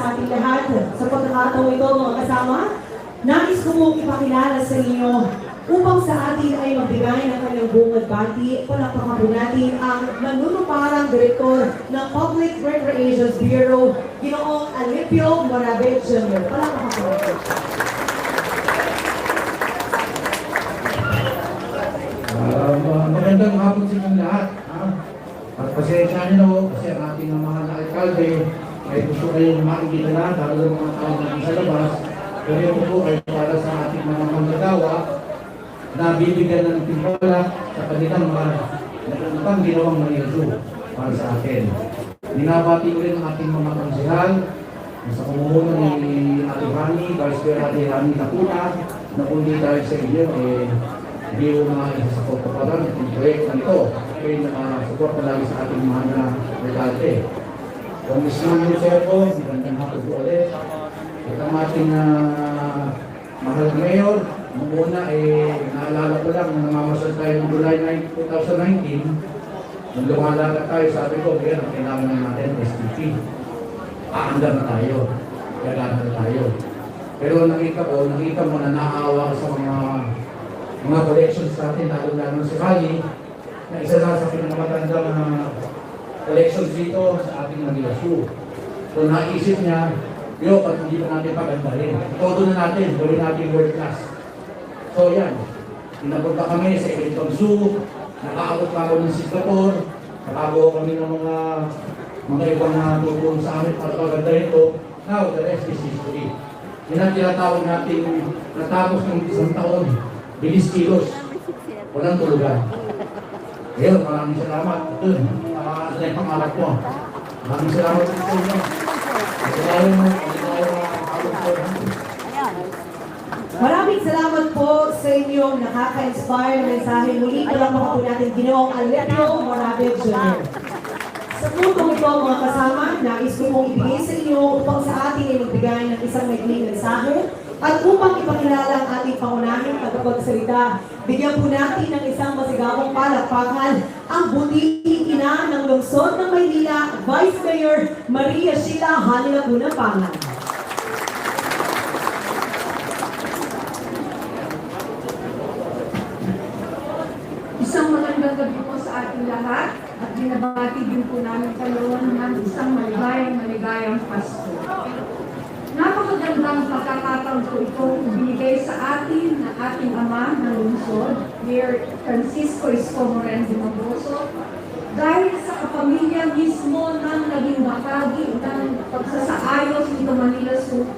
sa ating lahat. Sa pagkakataon ito, mga kasama, nais ko pong ipakilala sa inyo upang sa atin ay magbigay ng kanyang bungad bati. Palakpakan po natin ang nanunuparang direktor ng Public Recreation Bureau, Ginoong Alipio Moravet Jr. Palakpakan po natin. Magandang hapon sa inyong lahat. At pasensya nyo kasi ang ating mga alkalde ay gusto kayong makikita lahat, lalo ng mga tao natin sa labas. Pero ito po ay para sa ating mga manggagawa na bibigyan ng timpala sa kanilang mga nakatang ginawang manigaso para sa atin. Binabati ko rin ang ating mga kansihal sa pamumuno ni Ate Rani, Vice Chair Ate Rani Lacuna, na kundi dahil sa iyo, hindi mo mga isasapot pa pa ng proyekto nito. Kayo nakasupport na lagi sa ating mga alkalde. Congressman Lucero, magandang hapon po ulit. At ang ating mahal na mayor, nung una naalala ko lang na namamasal tayo noong July 2019, nung lumalala tayo, sabi ko, kaya ang kailangan natin STP. Aandar na tayo. Kailangan na tayo. Pero nakita mo na naawa sa mga collections natin, lalo si Rally, na isa na sa pinakamatandang collections dito sa ating Manila Zoo. So naisip niya, at hindi pa natin pagandahin. Todo na natin, gawin natin world class. So yan, pinapunta kami sa Edmonton Zoo, nakaabot pa ako ng Singapore, nakagawa kami ng mga ibang tutulong sa amin para pagandahin ito. Now, the rest is history. Yan ang tinatawag natin, natapos ng isang taon, bilis kilos, walang tulugan. Ngayon, maraming salamat. Ito, sa yung pangarap ko. Maraming salamat sa inyo. Maraming salamat po sa inyong nakaka-inspire na mensahe. Muli ko lang po natin Ginoong Alipio Moravet Jr. Sa puntong ito, mga kasama, nais ko pong ibigay sa inyo upang sa atin ay magbigay ng isang maikling mensahe at upang ipakilala ang ating pangunahing tagapagsalita. Bigyan po natin ng isang masigawang palakpakan ang butihing ina ng lungsod ng Maynila, Vice Mayor Maria Sheila Hani Lacuna Pangan. Isang magandang gabi po sa ating lahat at binabati din po namin kayo ng isang maligayang Pasko. Napakagandang pagkakataon po itong binigay sa atin ng ating ama ng lungsod, Mayor Francisco Isko Moreno de Maboso, dahil sa kapamilya mismo ng naging bahagi ng pagsasaayos nito Manila Zoo,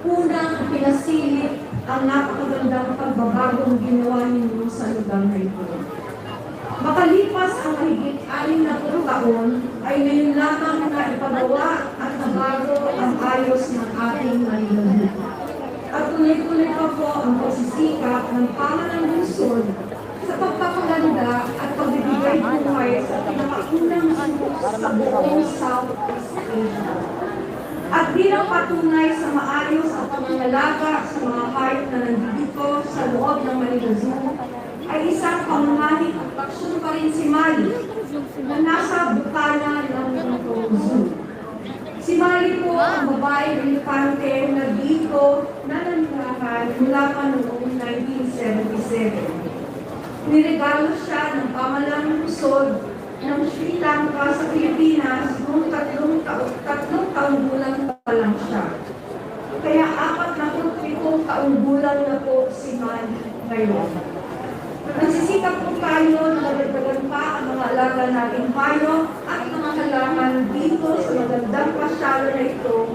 unang pinasilip ang napakagandang pagbabagong ginawa ninyo sa lugar na ito. Makalipas ang mahigit 60 taon, ay ngayon lamang na ipagawa at nabago ang ayos ng ating Manila. At tuloy-tuloy pa po ang pagsisikap ng pamanang lungsod sa pagpapaganda at pagbibigay buhay sa pinakaunang sa buong Southeast Asia. At bilang patunay sa maayos at pangangalaga sa mga hayop na nandito sa loob ng Manila Zoo, ay isang pangunahing atraksyon pa rin si Mali na nasa bukana ng Zoo. Si Mali po ang babaeng elefante na dito nananirahan mula pa noong 1977. Niregalo siya ng pamalang lungsod ng Sri Lanka sa Pilipinas noong tatlong taong gulang pa lang siya. Kaya 47 taong gulang na po si Mali ngayon. Nagsisikap po tayo na magdagdagan pa ang mga alaga nating hayop at mga halaman dito sa magandang pasyalo na ito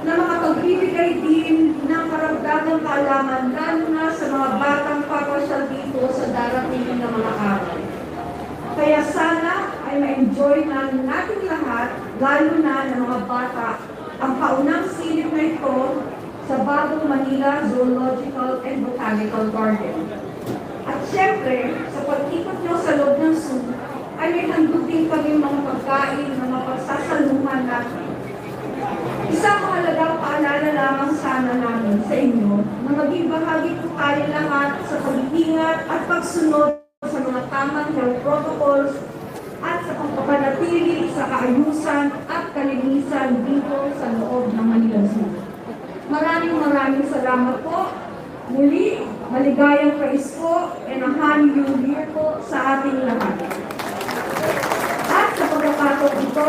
na makapagbibigay din ng karagdagang kaalaman lalo na sa mga batang papasyal dito sa darating na mga araw. Kaya sana ay ma-enjoy natin lahat, lalo na ng mga bata, ang kaunang silip na ito sa bagong Manila Zoological and Botanical Garden. At syempre, sa pag-ikot nyo sa loob ng zoo, ay may handog din kami mga pagkain na mapagsasaluhan natin. Isang mahalagang paalala lamang sana namin sa inyo na maging bahagi po tayo lahat sa pag-iingat at pagsunod sa mga tamang health protocols at sa pagpapanatili sa kaayusan at kalinisan dito sa loob ng Manila Zoo. Maraming salamat po. Muli, maligayang Pasko and a Happy New Year po sa ating lahat. At sa pagkakataon ito,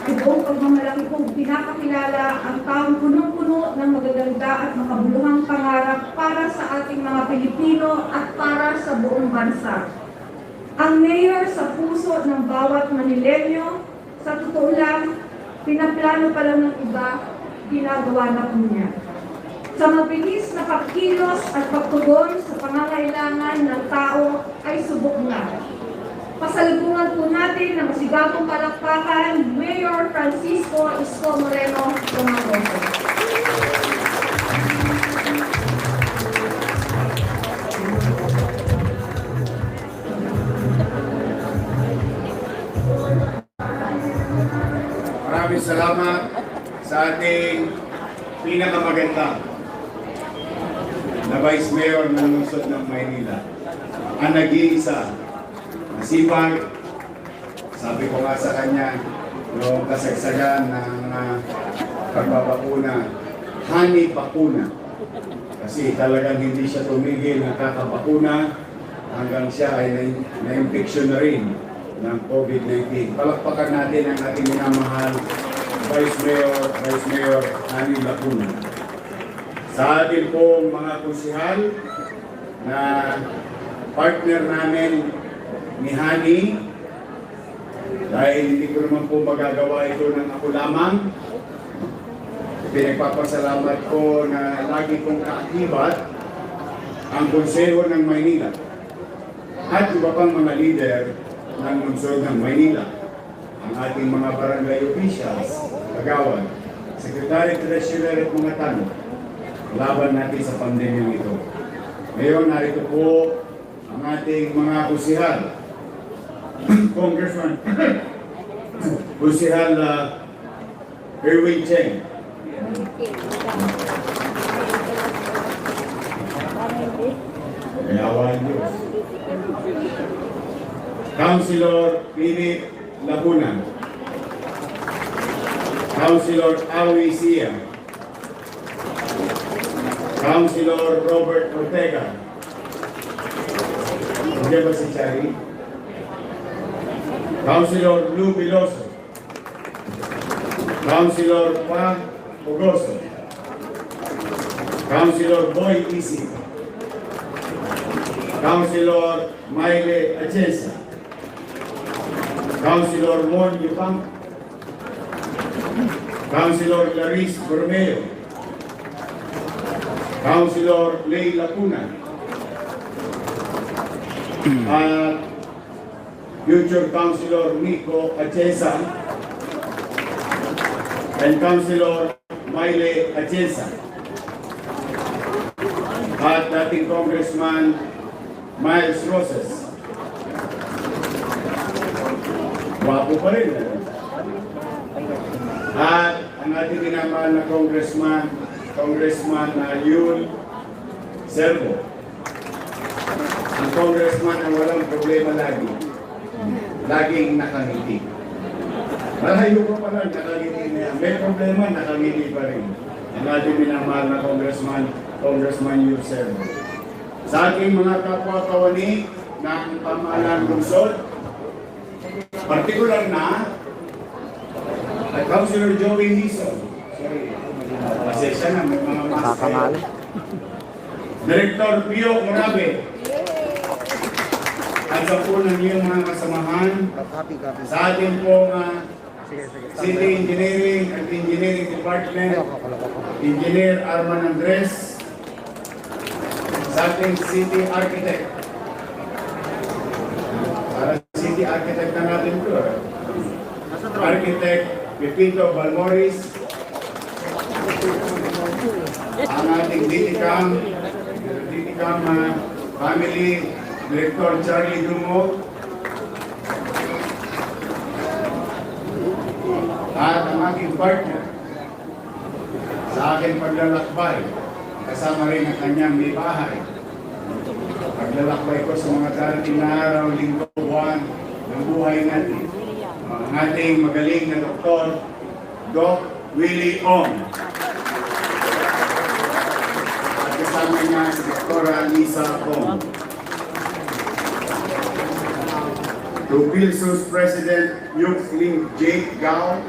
ay buong pagmamalaki kong pinapakilala ang taong punong-puno ng magaganda at makabuluhang pangarap para sa ating mga Pilipino at para sa buong bansa. Ang mayor sa puso ng bawat Manileño, sa totoo lang, pinaplano pa lang ng iba, ginagawa na po niya. Sa mabilis na pagkilos at pagtugon sa pangangailangan ng tao ay subok na. Pasalubungan po natin ng masigabong palakpakan, Mayor Francisco Isko Moreno Tumagoso. Maraming salamat sa ating pinakamaganda na Vice Mayor ng lungsod ng Maynila. Ang nag-iisa, masipag, sabi ko nga sa kanya, noong kasagsagan ng pagbabakuna, honey bakuna. Kasi talagang hindi siya tumigil ng kakabakuna hanggang siya ay na-infection na rin ng COVID-19. Palakpakan natin ang ating minamahal Vice Mayor Honey Lacuna. Sa atin pong mga konsehal na partner namin ni Honey, dahil hindi ko naman po magagawa ito ng ako lamang, pinagpapasalamat ko na lagi kong kaakibat ang Konseho ng Maynila at iba pang mga leader ng lungsod ng Maynila, ang ating mga barangay officials, kagawad, Secretary Treasurer at mga tanong, laban natin sa pandemya ito. Ngayon, narito po ang ating mga kusihal, Congressman, Kusihal Erwin Cheng. Ayawan Diyos. Councilor Philip Lacuna. Councilor Awi Sia. Councilor Robert Ortega. Diyan ba si Chari? Councilor Lou Piloso. Councilor Pa Pugoso. Councilor Boy Isip. Councilor Maile Atienza. Councilor Mon Yupang. Councilor Clarice Borromeo. Councilor Ley Lacuna. At future Councilor Nico Atienza and Councilor Maile Atienza. At dating Congressman Miles Roses. Wapo pa rin. At ang ating tinamahal na Congressman Yul Servo. Ang congressman ang walang problema lagi. Laging nakangiti. Malayo ko pa lang, nakangiti na yan. May problema, nakangiti pa rin. Ang ating minamahal na Congressman Yul Servo. Sa ating mga kapwa-kawani ng pamahalaan lungsod, partikular na at Councilor Joey Lison. Sorry, pasensya na, may mga mask kayo. Director Pio Morabe. At sa po ng iyong mga kasamahan, sa ating pong City Engineering at Engineering Department, Engineer Arman Andres, sa ating City Architect. Para City Architect na natin ito. Architect Pepito Balmoris, ang ating DTCAM Family Director Charlie Dumog, at ang aking partner sa aking paglalakbay, kasama rin ang kanyang may bahay. Paglalakbay ko sa mga darating na araw, linggo, buwan ng buhay natin. ang ating magaling na doktor, Doc Willie Ong. At kasama niya si Dr. Lisa Ong. To PhilSUS President Yuke Lim J. Gao,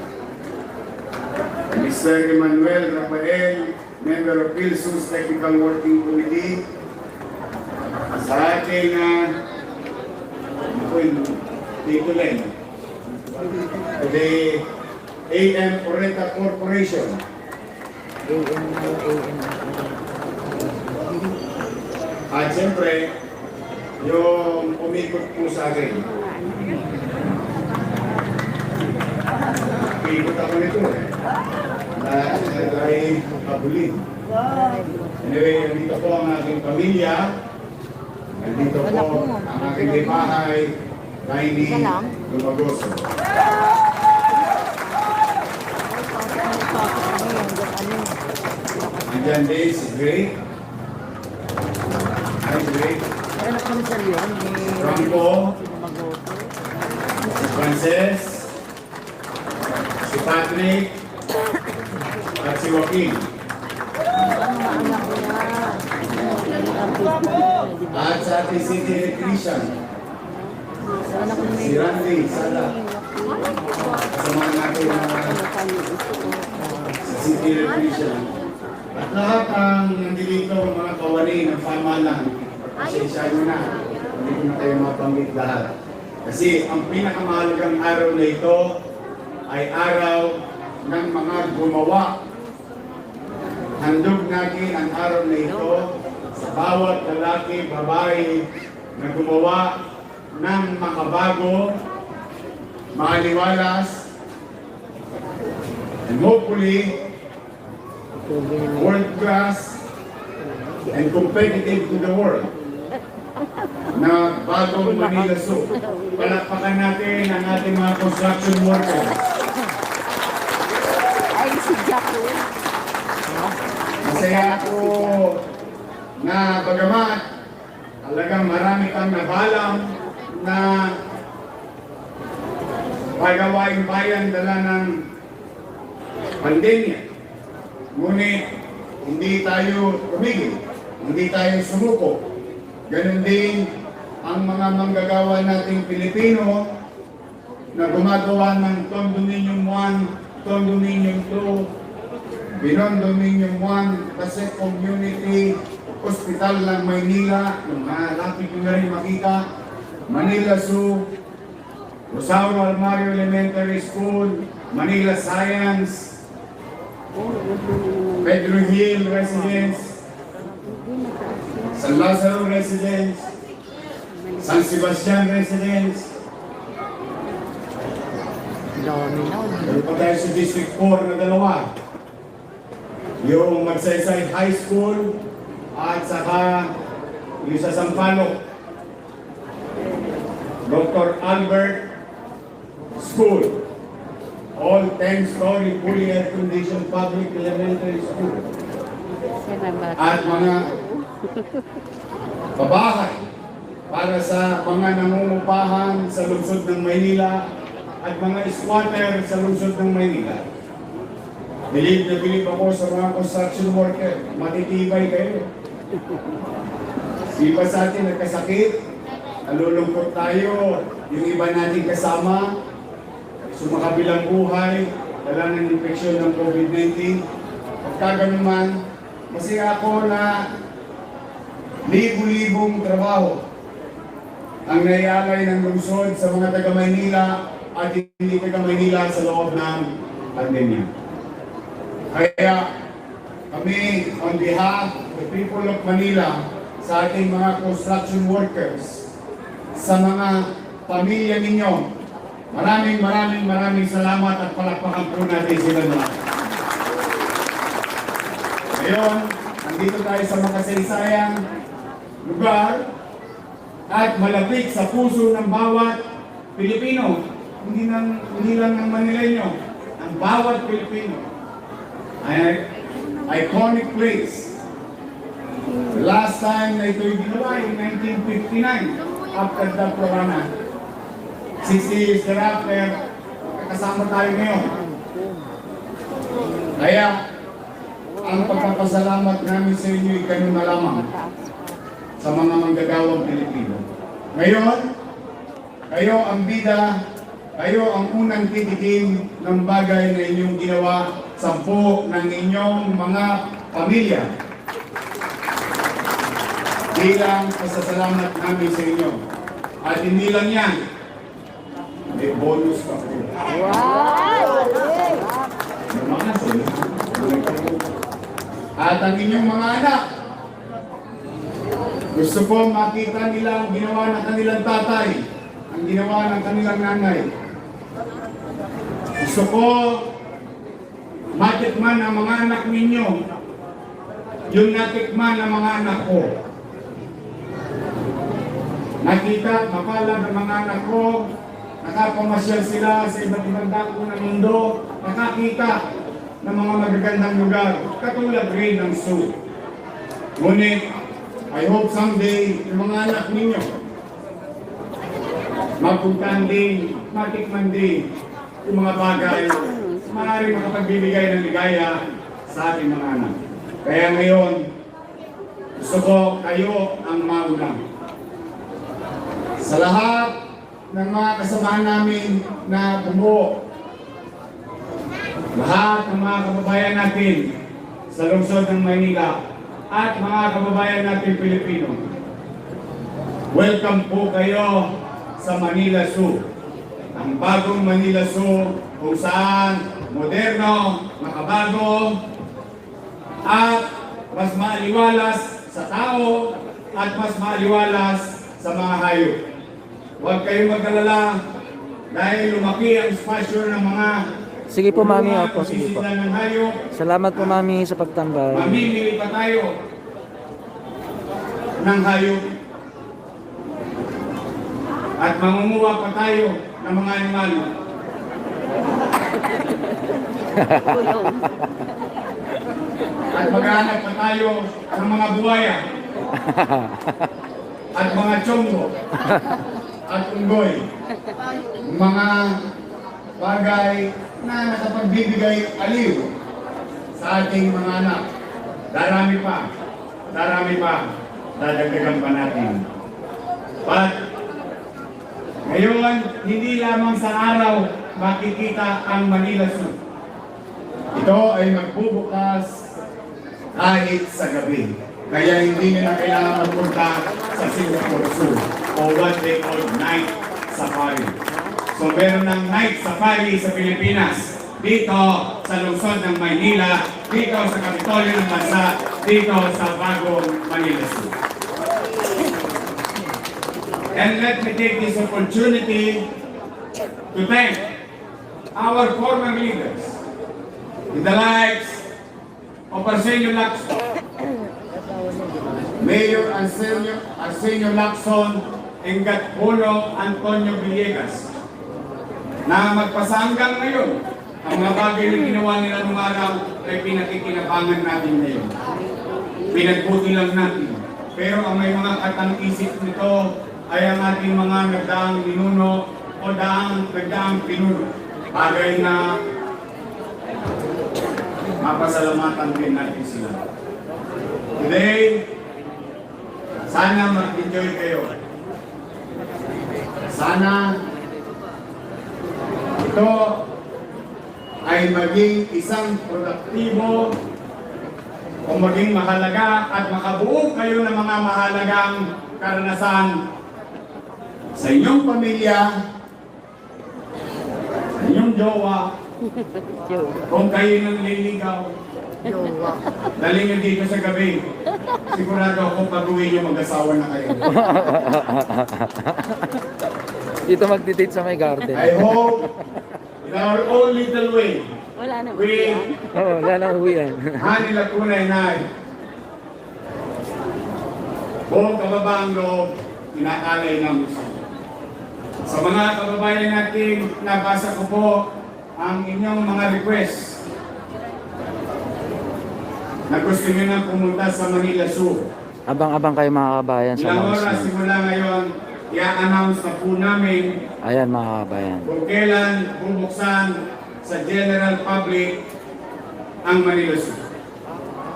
Mr. Emmanuel Rafael, member of PhilSUS Technical Working Committee, sa ating titulen, the AM Oreta Corporation, at siyempre, yung umikot po sa akin. Umikot ako nito dahil kabulin. Anyway, nandito po ang aking pamilya. Nandito po ang aking limahay, Tiny Lumagoso. Nandiyan din si Drake. Hi Drake. Franco. Si Frances. Si Patrick. At si Joaquin. At sa ating city electrician. Si Randy Sala. Kasama natin sa city electrician. At lahat ang nandito mga kawani ng pamahalaan, pasensya nyo na, hindi ko na kayo mabanggit lahat. Kasi ang pinakamahalagang araw na ito ay araw ng mga gumawa. Handog natin ang araw na ito sa bawat lalaki, babae na gumawa ng makabago, maaliwalas, and hopefully, world class and competitive to the world na bagong Manila Zoo. Palakpakan natin ang ating mga construction workers. Ay, si Jacko. Masaya ako na bagamat talagang marami kang nabalang na pagawaing bayan dala ng pandemya. Ngunit, hindi tayo tumigil, hindi tayo sumuko. Ganon din ang mga manggagawa nating Pilipino na gumagawa ng Condominium 1, Condominium 2, Binondominium 1, kasi Community Hospital ng Maynila, yung malapit nyo na rin makita, Manila Zoo, Rosario Almario Elementary School, Manila Science, Pedro Hill Residence, San Lazaro Residence, San Sebastian Residence. Meron pa tayo sa District 4 na dalawa. Yung Magsaysay High School at saka yung sa Sampaloc, Dr. Albert School. All 10-story fully air-conditioned public elementary school. At mga pabahay para sa mga nangungupahan sa lungsod ng Maynila at mga squatter sa lungsod ng Maynila. Bilib na bilib ako sa mga construction worker. Matitibay kayo. Iba sa atin nagkasakit, nalulungkot tayo, yung iba nating kasama, sumakabilang buhay, dala ng infeksyon ng COVID-19. Pagkaganon man, masaya ako na libu-libong trabaho ang naialay ng lungsod sa mga taga-Maynila at hindi taga-Maynila sa loob ng pandemya. Kaya kami, on behalf of the people of Manila, sa ating mga construction workers, sa mga pamilya ninyo, maraming salamat at palakpakan po natin sila lahat. Ngayon, nandito tayo sa makasaysayang lugar at malapit sa puso ng bawat Pilipino, hindi lang ng Manileño, ang bawat Pilipino. Ay iconic place. The last time na ito'y ginawa in 1959 after the Corona. 60 years thereafter, magkakasama tayo ngayon. Kaya, ang pagpapasalamat namin sa inyo ay ganun na lamang sa mga manggagawang Pilipino. Ngayon, kayo ang bida, kayo ang unang titikim ng bagay na inyong ginawa sa buo ng inyong mga pamilya. Bilang pasasalamat namin sa inyo. At hindi lang yan, may bonus pa po. At ang inyong mga anak, gusto ko makita nila ang ginawa ng kanilang tatay, ang ginawa ng kanilang nanay. Gusto ko matikman ang mga anak ninyo, yung natikman ng mga anak ko. Nakita, mapalag ang mga anak ko, nakapamasyal sila sa iba't ibang dako ng mundo, nakakita ng mga magagandang lugar, katulad rin ng zoo. Ngunit, I hope someday, yung mga anak ninyo, mapuntahan din, matikman din, yung mga bagay, maaaring makapagbibigay ng ligaya sa ating mga anak. Kaya ngayon, gusto ko kayo ang mauna. Sa lahat ng mga kasamahan namin na bumuo, lahat ng mga kababayan natin sa lungsod ng Maynila at mga kababayan natin Pilipino, welcome po kayo sa Manila Zoo. Ang bagong Manila Zoo kung saan moderno, makabago, at mas maaliwalas sa tao at mas maaliwalas sa mga hayop. Huwag kayong mag-alala dahil lumaki ang espasyo ng mga Sige po, Mami. Opo, sige po. ng hayop. Salamat po, Mami, sa pagtambay. Mamimili pa tayo ng hayop at mangunguha pa tayo ng mga animal. At maghanap pa tayo ng mga buwaya at mga tsonggo at unggoy. Mga bagay na nakapagbibigay aliw sa ating mga anak. Darami pa, dadagdagan pa natin. But ngayon, hindi lamang sa araw makikita ang Manila Zoo. Ito ay magbubukas kahit sa gabi. Kaya hindi nila kailangan magpunta sa Singapore Zoo o what they call night safari. So meron ng night safari sa Pilipinas, dito sa lungsod ng Maynila, dito sa Kapitolyo ng bansa, dito sa bagong Manila Zoo. And let me take this opportunity to thank our former leaders in the likes of Arsenio Lacson, Mayor Arsenio Lacson, and Gatpolo Antonio Villegas, na magpasa hanggang ngayon ang mga bagay na ginawa nila nung araw ay pinakikinabangan natin ngayon. Pinagbuti lang natin. Pero ang may mga katang-isip nito ay ang ating mga nagdaang ninuno o nagdaang pinuno. Bagay na mapasalamatan din natin sila. Today, sana mag-enjoy kayo. Sana ito ay maging isang produktibo o maging mahalaga at makabuo kayo ng mga mahalagang karanasan sa inyong pamilya, sa inyong jowa, kung kayo nang liligaw, dali nyo dito sa gabi. Sigurado ako pag-uwi nyo mag-asawa na kayo. Dito magdidate sa may garden. I hope in our own little way, we Oo, wala nang uwian. Hani Lacuna and I, buong kababaang loob, inakalay ng gusto. Sa mga kababayan natin, nabasa ko po ang inyong mga request na gusto nyo na pumunta sa Manila Zoo. Abang-abang kayo mga kabayan sa Ilang mga oras snow. simula ngayon, i-announce na po namin Ayan mga kabayan. kung kailan bubuksan sa general public ang Manila Zoo.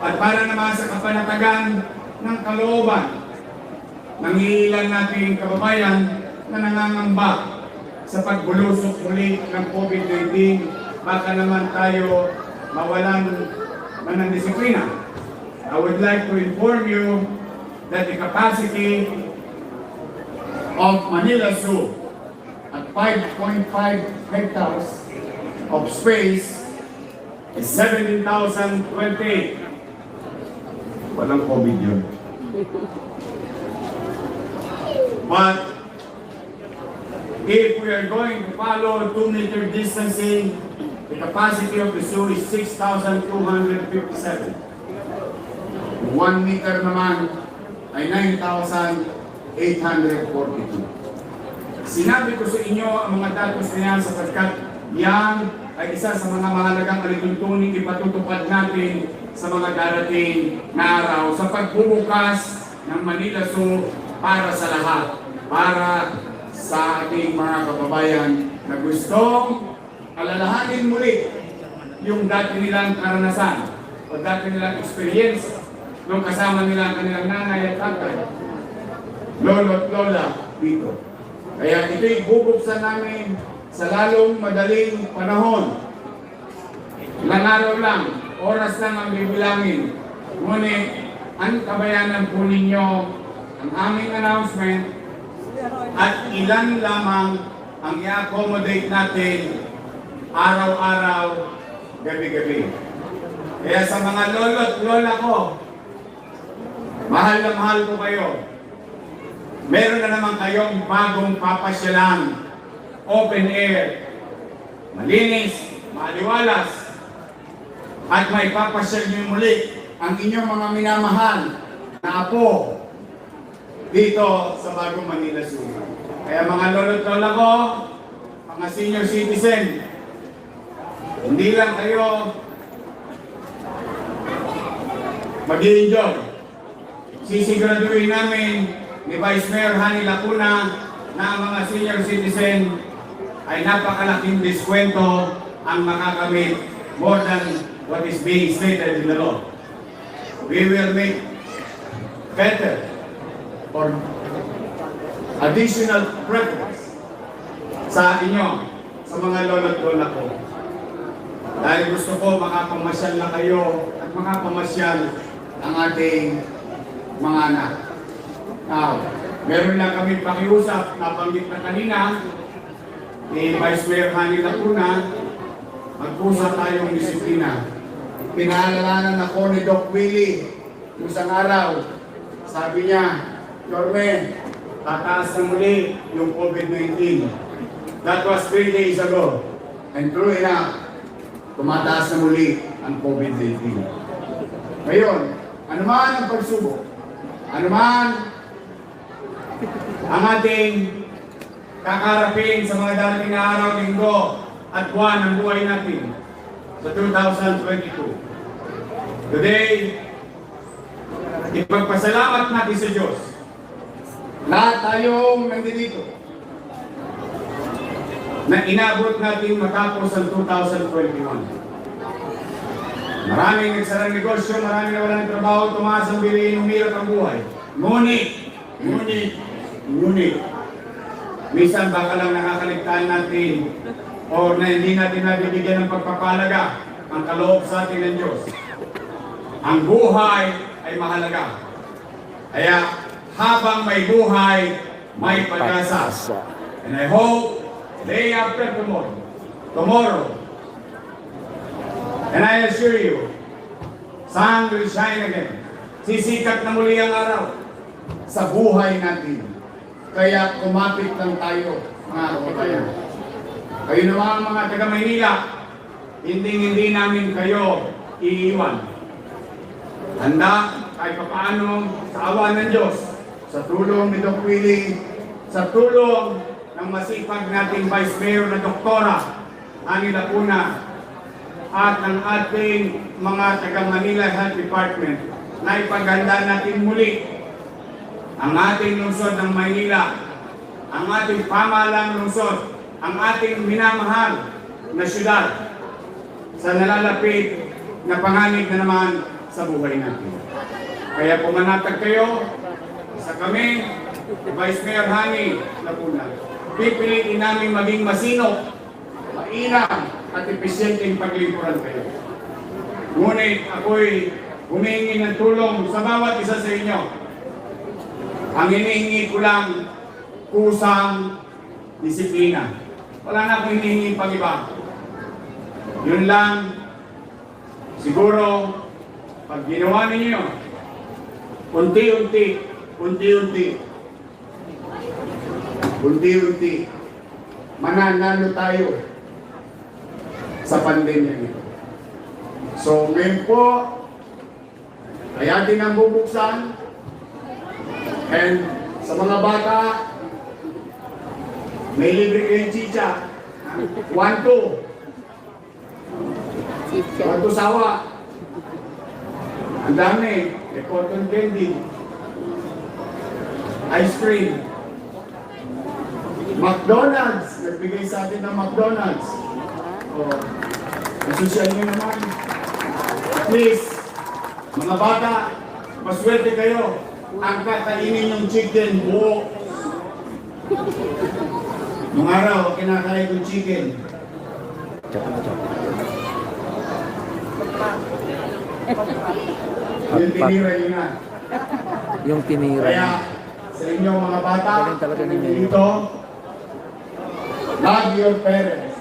At para naman sa kapanatagan ng kalooban ng ilan nating kababayan na nangangamba sa pagbulusok muli ng COVID-19, baka naman tayo mawalan man ng disiplina. I would like to inform you that the capacity of Manila Zoo at 5.5 hectares of space is 17,028. Walang COVID yun. But if we are going to follow 2-meter distancing, the capacity of the zoo is 6,257. 1 meter naman ay 9,842. Sinabi ko sa inyo ang mga datos na yan sapagkat yan ay isa sa mga mahalagang alituntunin ipatutupad natin sa mga darating na araw sa pagbubukas ng Manila Zoo para sa lahat, para sa ating mga kababayan na gustong alalahanin muli yung dati nilang karanasan o dati nilang experience nung kasama nila ang kanilang nanay at tatay, lolo at lola dito. Kaya ito'y bubuksan namin sa lalong madaling panahon. Ilang araw lang, oras lang ang bibilangin. Ngunit, ang kabayanan po ninyo ang aming announcement at ilan lamang ang i-accommodate natin araw-araw, gabi-gabi. Kaya sa mga lolo at lola ko, mahal na mahal ko kayo. Meron na naman kayong bagong papasyalan, open air, malinis, maliwalas, at may papasyal niyo muli ang inyong mga minamahal na apo dito sa bagong Manila Zoo. Kaya mga lolo't lola ko, mga senior citizen, hindi lang kayo mag-i-enjoy. Sisiguraduhin namin ni Vice Mayor Hani Lacuna na ang mga senior citizen ay napakalaking diskwento ang makakamit more than what is being stated in the law. We will make better or additional preference sa inyo, sa mga lolo't lola ko. Dahil gusto ko makapamasyal na kayo at makapamasyal ang ating mga anak. Now, meron lang kami pakiusap, nabanggit na kanina ni Vice Mayor Hani Lacuna, mag-usap tayong disiplina. Pinaalalanan ako ni Doc Willie isang araw. Sabi niya, Yorme, tataas na muli yung COVID-19. That was 3 days ago. And true enough, tumataas na muli ang COVID-19. Ngayon, ano man ang pagsubok, ano man ang ating kakarapin sa mga darating na araw, linggo at buwan ng buhay natin sa 2022. Today, ipagpasalamat natin sa Diyos. Lahat tayong nandito na inabot natin matapos ang 2021. Maraming nagsarang negosyo, maraming na walang trabaho, tumaas ang bilihin, umirap ang buhay. Ngunit, minsan baka lang nakakaligtaan natin o na hindi natin nabibigyan ng pagpapalaga ang kaloob sa atin ng Diyos. Ang buhay ay mahalaga. Kaya habang may buhay, may pag-asa. And I hope day after tomorrow, and I assure you, sun will shine again. Sisikat na muli ang araw sa buhay natin. Kaya kumapit lang tayo, mga kababayan. Kayo naman mga taga-Maynila, hindi namin kayo iiwan. Handa kahit paano sa awa ng Diyos, sa tulong ni Doc Willie, sa tulong ng masipag nating Vice Mayor na Doktora Hani Lacuna, at ng ating mga taga-Manila Health Department na ipaganda natin muli ang ating lungsod ng Maynila ang ating pamahalang lungsod, ang ating minamahal na syudad sa nalalapit na panganib na naman sa buhay natin. Kaya pumanatag kayo sa kami, Vice Mayor Hani Lacuna. Pipiliin namin maging masinop, mainam at epesyenteng paglingkuran kayo. Ngunit ako'y humihingi ng tulong sa bawat isa sa inyo. Ang hinihingi ko lang kusang disiplina. Wala na akong hinihingi pang iba. Yun lang, siguro, pag ginawa ninyo, unti-unti, mananalo tayo sa pandemya nito. So, ngayon po, ay atin ang bubuksan. And sa mga bata, may libre kayong chicha. 1-2. 1-2 sawa. Ang dami. May cotton candy. Ice cream. McDonald's. Nagbigay sa atin ng McDonald's. Oh, nasosyal nyo naman. Please, mga bata, maswerte kayo. Ang kakainin yung chicken buo. Nung araw, kinakain yung chicken. Yung tinira yun na. Yung tinira. Kaya, sa inyong mga bata, Galing talaga ninyo yun. dito, love your parents.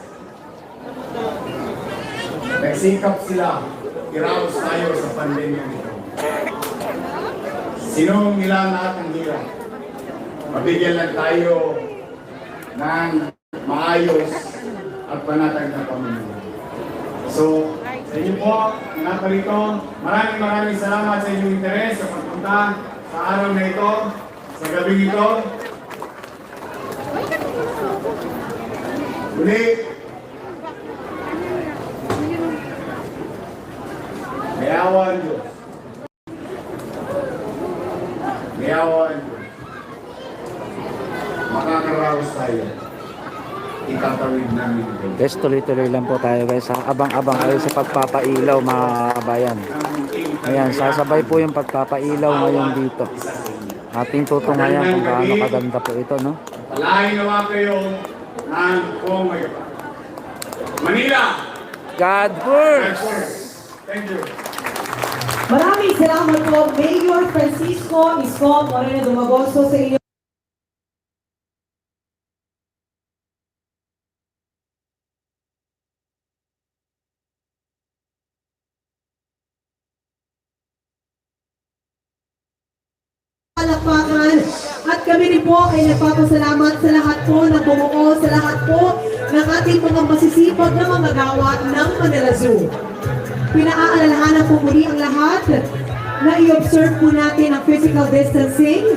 Nagsikap sila, iraos tayo sa pandemya nito. Sinong nila lahat ng hirap? Mabigyan lang tayo ng maayos at panatag na pamilya. So, sa inyo po, mga parito, maraming salamat sa inyong interes sa pagpunta sa araw na ito, sa gabi ito. Uli, may awa ang Diyos. May awa ang Diyos. Makakaraos tayo. Itatawid namin ito. Guys, tuloy-tuloy lang po tayo guys. Abang-abang kayo sa pagpapailaw mga kabayan. Ayan, sasabay po yung pagpapailaw ngayon dito. Ating tutungayan kung gaano kaganda po ito, no? Palahin nawa kayo ng Pumay. Manila! God first! Thank you. Maraming salamat po, Mayor Francisco Isko Moreno Dumagoso sa inyo. Palakpakan. At kami rin po ay nagpapasalamat sa lahat po ng bumuo, sa lahat po ng ating mga masisipag na mamagawa ng Manila Zoo. Pinaalalahanan po muli ang lahat na i-observe po natin ang physical distancing.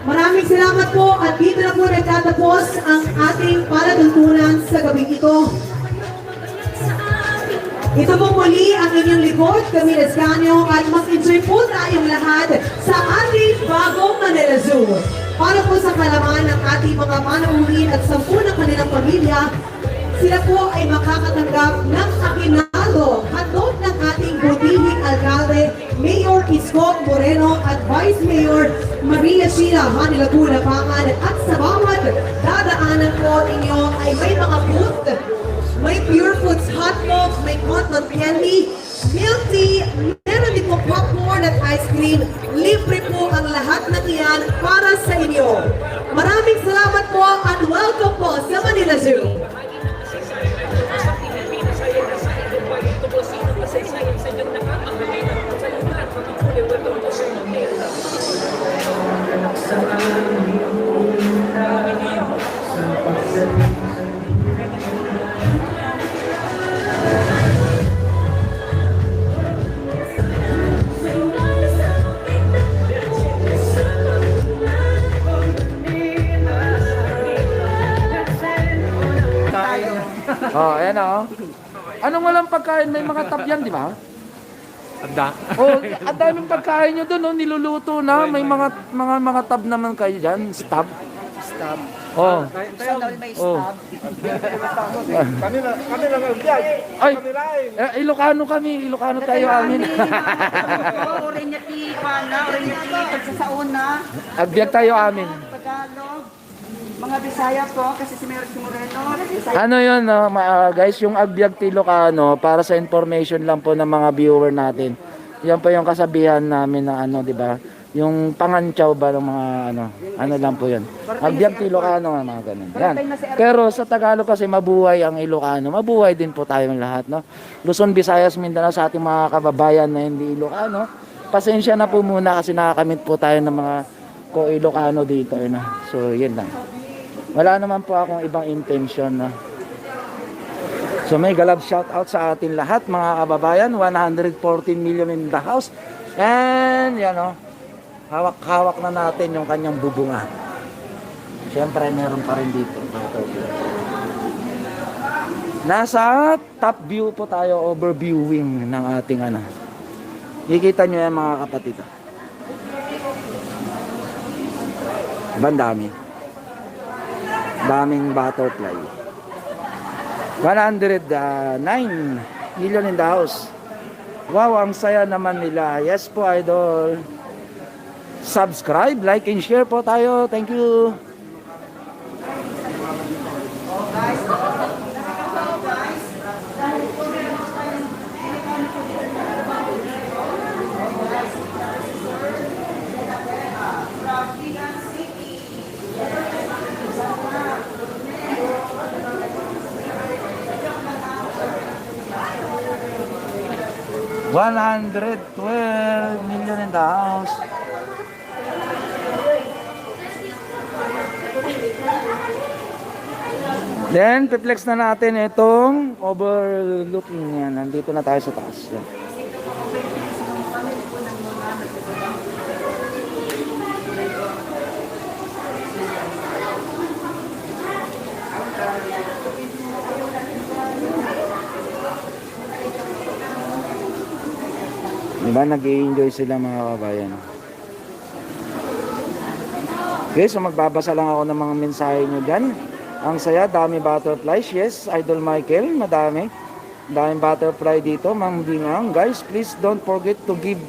Maraming salamat po at dito na po nagtatapos ang ating palatuntunan sa gabing ito. Ito po muli ang inyong likod, Camila Escanio, at mag-enjoy po tayong lahat sa ating bagong Manila Zoo. Para po sa kalaman ng ating mga manauhin at 10 ng kanilang pamilya, sila po ay makakatanggap ng akinado, hatod ng ating butihing alkalde, Mayor Isko Moreno at Vice Mayor Maria Sheila Hani Lacuna Pangan. At sa bawat dadaanan po ninyo ay may mga booth. May Pure Foods hot dogs, may cotton candy, milk tea, meron din po popcorn at ice cream. Libre po ang lahat ng iyan para sa inyo. Maraming salamat po at welcome po sa Manila Zoo. Oh, ayan oh. Anong walang pagkain? May mga tab yan, di ba? Anda. Oh, ang daming pagkain nyo doon, oh, niluluto na. May mga tab naman kayo dyan. Stab. stab. Oh. Gusto daw may Oh. stab. Kami lang ang biyag. Ay, Ilocano kami. Ilocano tayo amin. Orinyati, Pana, Orinyati, pagsasauna, Agbyag tayo amin. Tagalog, mga Bisaya po, kasi si Mayor Moreno, Bisaya. Ano yun, no, guys, yung Agbyag Ilocano, para sa information lang po ng mga viewer natin. Yan po yung kasabihan namin na ano, di ba? Yung pangantsaw ba ng mga ano lang po yun. Agbyag Ilocano, mga ganun. Yan. Pero sa Tagalog kasi mabuhay ang Ilocano. Mabuhay din po tayong lahat, no? Luzon, Visayas, Mindanao sa ating mga kababayan na hindi Ilocano. Pasensya na po muna kasi nakakamit po tayo ng mga ko-Ilocano dito, no? So, yun lang. Wala naman po akong ibang intention, no? So may galab shout out sa atin lahat mga kababayan, 114 million in the house. And yan o, hawak-hawak na natin yung kanyang bubunga. Siyempre meron pa rin dito. Nasa top view po tayo, overviewing ng ating Kikita nyo yan mga kapatid. Bandami. Daming butterfly. 109 million in the house. Wow, ang saya naman nila. Yes po, idol. Subscribe, like, and share po tayo. Thank you. $112 million in the house. Then, piplex na natin itong overlooking yan. Nandito na tayo sa taas. Yan. Diba, nag-i-enjoy sila mga kabayan. Okay, so magbabasa lang ako ng mga mensahe nyo dyan. Ang saya, dami butterflies. Yes, Idol Michael, madami. Daming butterfly dito, Ma'am Bingang. Guys, please don't forget to give